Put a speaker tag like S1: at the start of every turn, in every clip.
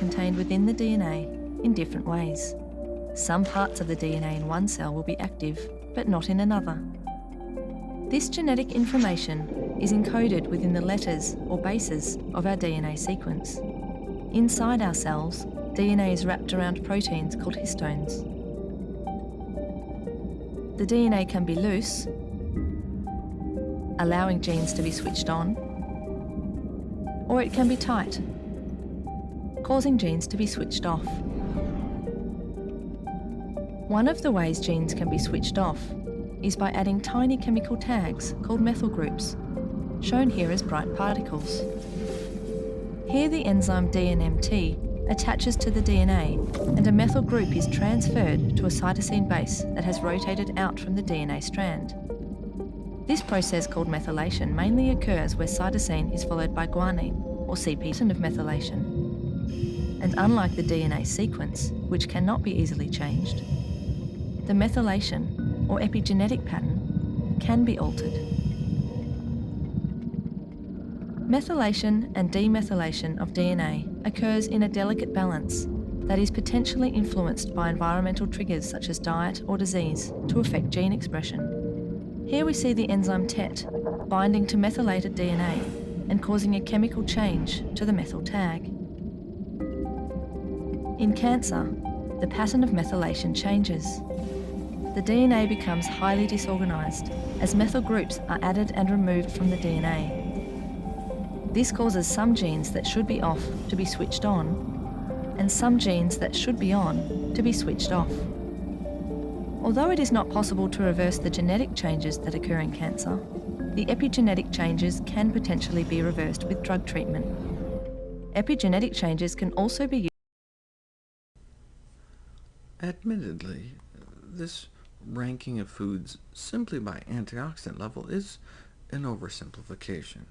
S1: contained within the DNA in different ways. Some parts of the DNA in one cell will be active, but not in another. This genetic information is encoded within the letters or bases of our DNA sequence. Inside our cells, DNA is wrapped around proteins called histones. The DNA can be loose, allowing genes to be switched on, or it can be tight, causing genes to be switched off. One of the ways genes can be switched off is by adding tiny chemical tags called methyl groups, shown here as bright particles. Here the enzyme DNMT attaches to the DNA and a methyl group is transferred to a cytosine base that has rotated out from the DNA strand. This process called methylation mainly occurs where cytosine is followed by guanine or CP of methylation. And unlike the DNA sequence, which cannot be easily changed, the methylation or epigenetic pattern can be altered. Methylation and demethylation of DNA occurs in a delicate balance that is potentially influenced by environmental triggers such as diet or disease to affect gene expression. Here we see the enzyme TET binding to methylated DNA and causing a chemical change to the methyl tag. In cancer, the pattern of methylation changes. The DNA becomes highly disorganized as methyl groups are added and removed from the DNA. This causes some genes that should be off to be switched on, and some genes that should be on to be switched off. Although it is not possible to reverse the genetic changes that occur in cancer, the epigenetic changes can potentially be reversed with drug treatment. Epigenetic changes can also be used.
S2: Admittedly, this ranking of foods simply by antioxidant level is an oversimplification.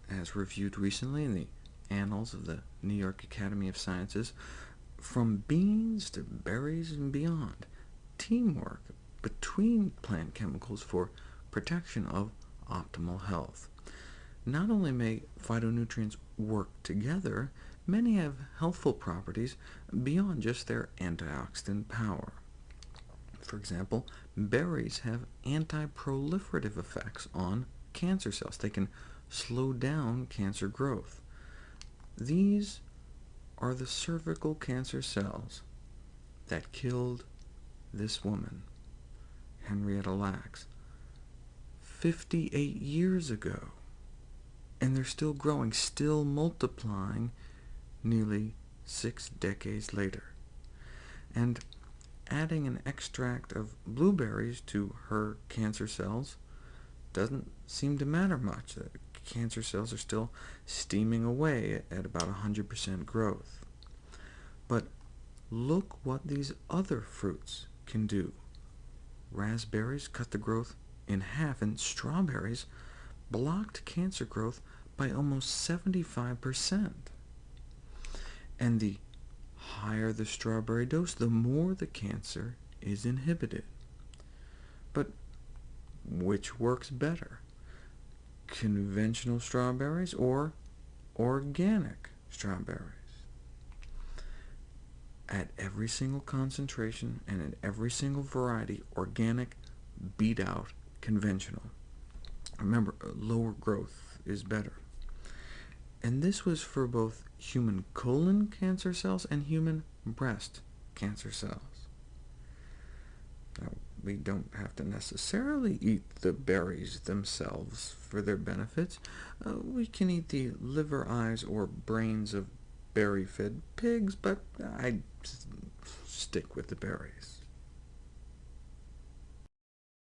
S2: As reviewed recently in the Annals of the New York Academy of Sciences, from beans to berries and beyond, teamwork between plant chemicals for protection of optimal health. Not only may phytonutrients work together, many have healthful properties beyond just their antioxidant power. For example, berries have anti-proliferative effects on cancer cells. They can slow down cancer growth. These are the cervical cancer cells that killed this woman, Henrietta Lacks, 58 years ago. And they're still growing, still multiplying nearly 6 decades later. And adding an extract of blueberries to her cancer cells doesn't seem to matter much. The cancer cells are still steaming away at about 100% growth. But look what these other fruits can do. Raspberries cut the growth in half, and strawberries blocked cancer growth by almost 75%. And the higher the strawberry dose, the more the cancer is inhibited. But which works better? Conventional strawberries or organic strawberries? At every single concentration and in every single variety, organic beat out conventional. Remember, lower growth is better. And this was for both human colon cancer cells and human breast cancer cells. Now, we don't have to necessarily eat the berries themselves for their benefits. We can eat the liver, eyes, or brains of berry-fed pigs, but I'd stick with the berries.